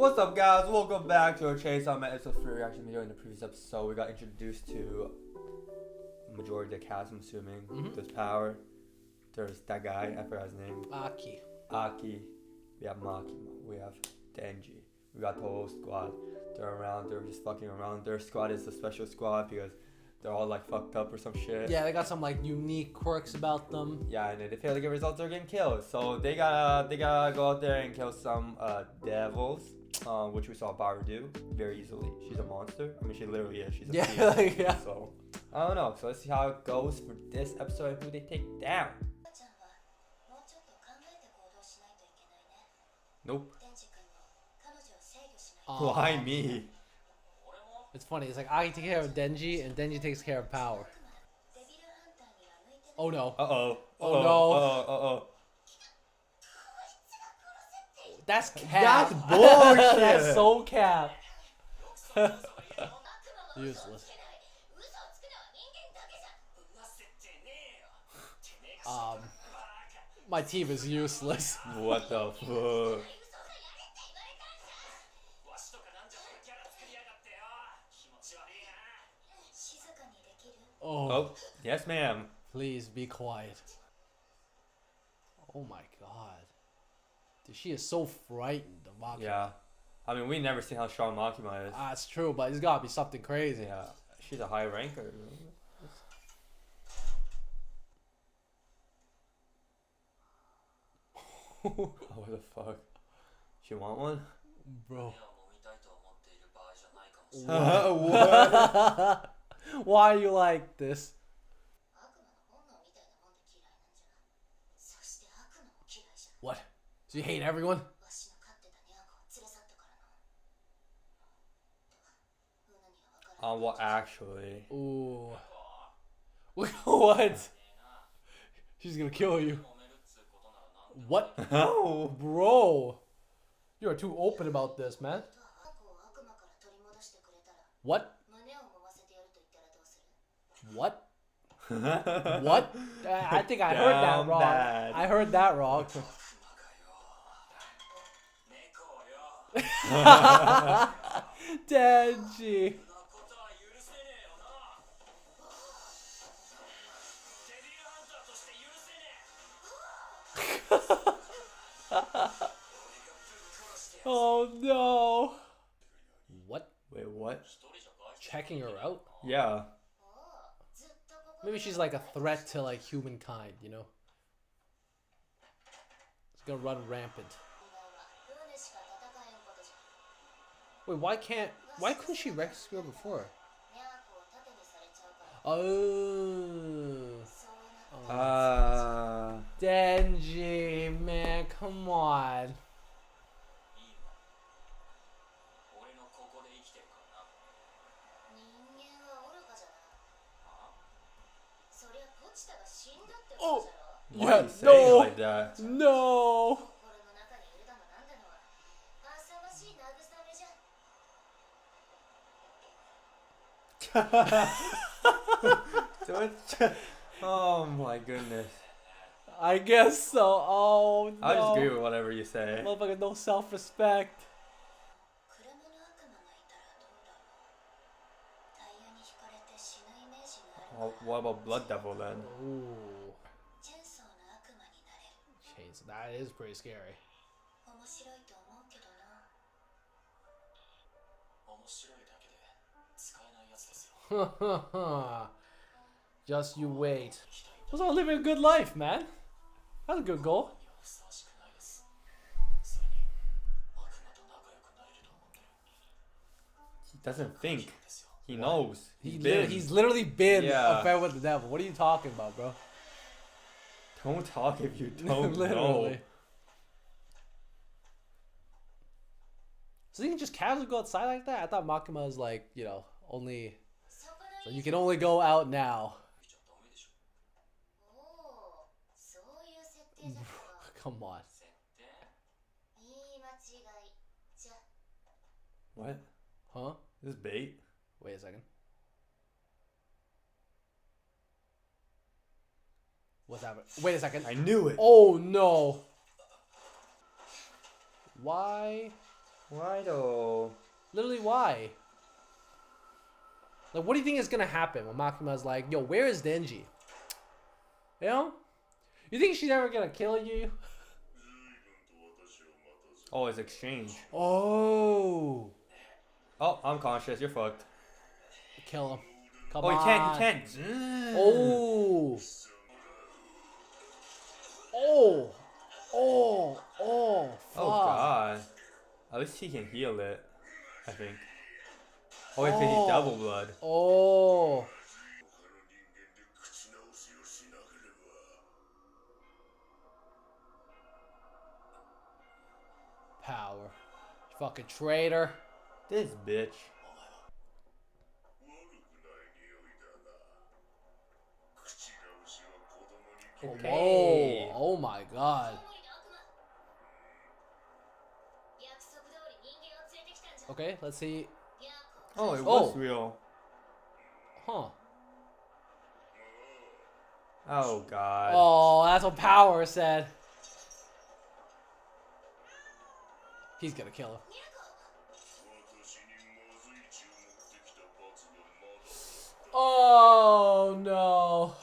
What's up, guys? Welcome back to our chainsawman episode 3 reaction video. In the previous episode, we got introduced to the majority of the cast, I'm assuming. There's Power. There's that guy, I forgot his name. Aki. We have Makima. We have Denji. We got the whole squad. They're around. They're just fucking around. Their squad is a special squad because they're all like fucked up or some shit. Yeah, they got some like unique quirks about them. Yeah, and if they fail to get results, they're getting killed. So they gotta go out there and kill some devils. Which we saw Power do very easily. She's a monster. I mean, she literally is. She's a beast. Yeah. So, I don't know. So, let's see how it goes for this episode and who they take down. Nope. Why me? It's funny. It's like I take care of Denji, and Denji takes care of Power. Oh no. Uh-oh. Oh no. Uh-oh. That's cap. That's bullshit. That's so cap. Useless. My team is useless. What the fuck? Oh, yes, ma'am. Please be quiet. Oh my god. Dude, she is so frightened of Makima. Yeah. I mean, we never seen how strong Makima is. It's true, but it's gotta be something crazy. Yeah. She's a high ranker. What the fuck? She want one? Bro. What? Why are you like this? What? So you hate everyone? What actually? Ooh. What? She's gonna kill you. What? No. Bro. You are too open about this, man. What? What? What? I think I heard that wrong. Bad. I heard that wrong. Denji. Oh no. What? Wait, what? Checking her out? Yeah. Maybe she's like a threat to like humankind, you know? It's gonna run rampant. Wait, why couldn't she rescue her before? Denji, man, come on. Oh, Why yeah, are you saying it like that? No. Oh my goodness. I guess so. Oh no. I just agree with whatever you say. Motherfucker, no self-respect. What about Blood Devil then? Ooh. Chains. That is pretty scary. Just you wait. Was all living a good life, man. That's a good goal. He doesn't think. He knows. He's literally been Yeah. a friend with the devil. What are you talking about, bro? Don't talk if you don't Literally. know. So you can just casually go outside like that? I thought Makima is like, you know, only... So you can only go out now. Come on. What? Huh? This is bait? Wait a second. What's happening? Wait a second. I knew it. Oh no. Why? Why though? Literally, why? Like, what do you think is gonna happen when Makima's like, yo, where is Denji? You know? You think she's ever gonna kill you? Oh, it's exchange. Oh. Oh, I'm conscious. You're fucked. Kill him. Come Oh, on. you can't. Oh. Oh. Oh. Oh. Fuck. Oh god. At least he can heal it, I think. Oh, it's he's double blood. Oh. Power. You fucking traitor. This bitch. Okay. Whoa. Oh my god. Okay, let's see. Oh, it was real. Huh. Oh god. Oh, that's what Power said. He's gonna kill him. Oh no.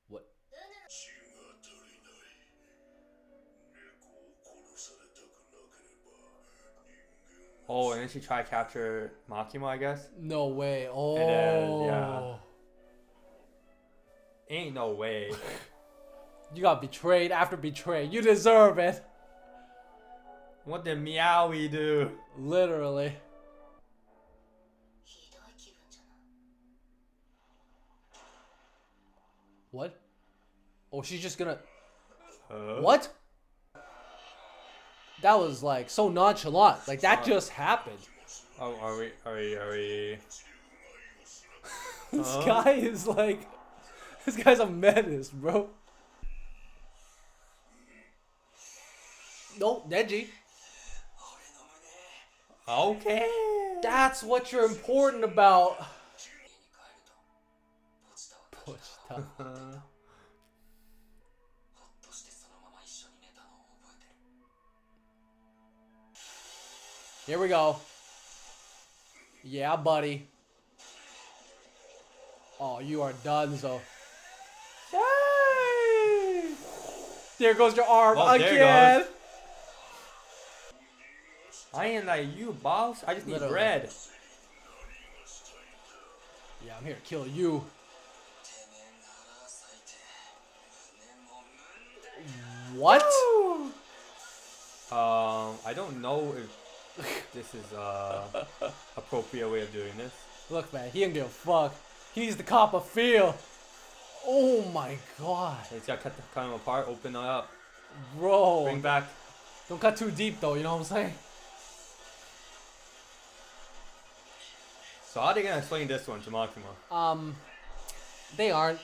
What? Oh, and then she tried to capture Makima, I guess. No way. Oh. And then, yeah. Ain't no way. You got betrayed after betrayed. You deserve it. What did Meowie do? Literally. What? Oh, she's just gonna... What? That was like so nonchalant. Like that just happened. Oh, are we? This guy is like... This guy's a menace, bro. No, Denji. Okay. That's what you're important about. Here we go. Yeah, buddy. Oh, you are done, so. Yay! There goes your arm again. I ain't like you, boss. I just need Literally. bread. Yeah, I'm here to kill you. What? I don't know if this is appropriate way of doing this. Look, man, he don't give a fuck. He's the cop of feel. Oh my god. He's got to cut him apart, open it up. Bro. Bring back. Don't cut too deep though, you know what I'm saying? So how are they gonna explain this one to Makima? They aren't.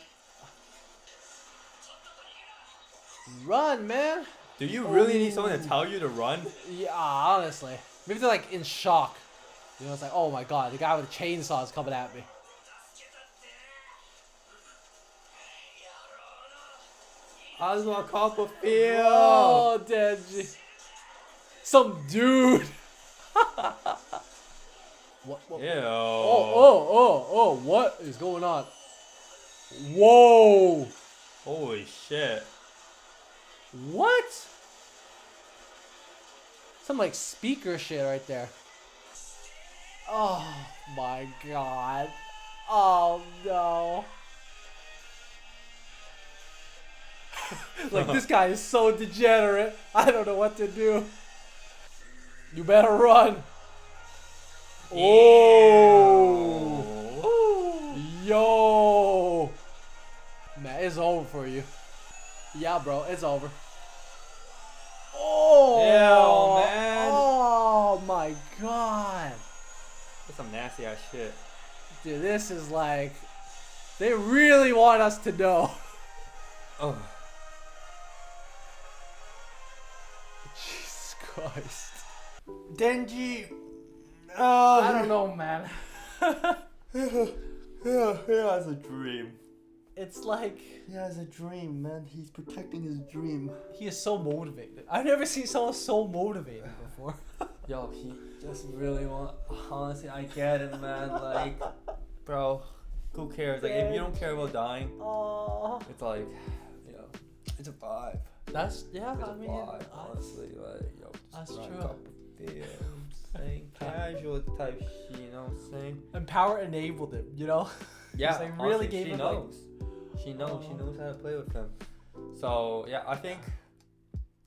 Run, man. Do you really need someone to tell you to run? Yeah, honestly. Maybe they're like in shock. You know, it's like, oh my god, the guy with the chainsaw is coming at me. I just want to call for feel. Oh, Denji. Some dude. What? Ew. Oh, what is going on? Whoa. Holy shit. What? Some like speaker shit right there. Oh my god. Oh no. Like this guy is so degenerate. I don't know what to do. You better run. Oh. Yo. Man, it's over for you. Yeah, bro, it's over. Oh. Ew, man. Oh my god. That's some nasty ass shit. Dude, this is like... They really want us to know. Oh. Jesus Christ. Denji. I don't know, man. Yeah, that's a dream. it's like he has a dream, man. He's protecting his dream. he is so motivated. I've never seen someone so motivated before. Yo, he just really want. Honestly, I get it, man. Like, bro, who cares? Like, if you don't care about dying, it's like, you know, it's a vibe. That's It's a vibe, honestly. Like, yo, that's just true. a cup of beer, you know what I'm saying? Casual type shit, you know what I'm saying? And power enabled him, you know? Yeah, like, really honestly, gave she him, knows. She knows how to play with him. So, yeah, I think,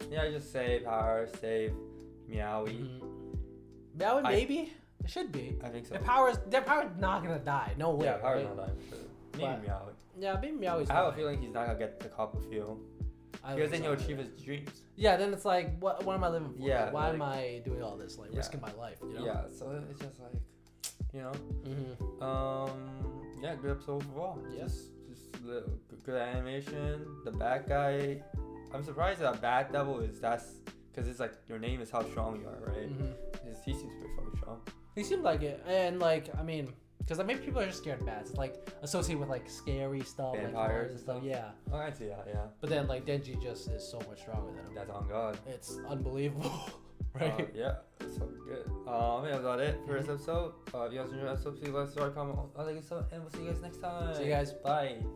I just say power, save Meowie. Meowie, maybe? It should be. I think so. Their power's not gonna die. No way. Yeah, power's right? not dying for sure. Maybe Meowie. Yeah, maybe Meowie's I have a fine. feeling he's not gonna get the cup of fuel. Because then he'll achieve his dreams. Yeah, then it's like, what am I living for? Yeah, Like, why like, am I doing all this? Like, risking my life, you know? Yeah, so it's just like, you know. Yeah, good episode overall. Yes. Just little good animation. The bad guy, I'm surprised that Bad Devil is because it's like your name is how strong you are, right? He seems pretty fucking strong. He seemed like it, and like, I mean, because maybe people are just scared of bats. It's like associated with like scary stuff, Vampires like and stuff. Yeah. Oh, I see that, yeah. But then like Denji just is so much stronger than him. That's on God. It's unbelievable, right? Yeah, so good. Yeah, that's about it for this episode. If you guys enjoyed the episode, please let us know, comment, like, and we'll see you guys next time. See you guys. Bye.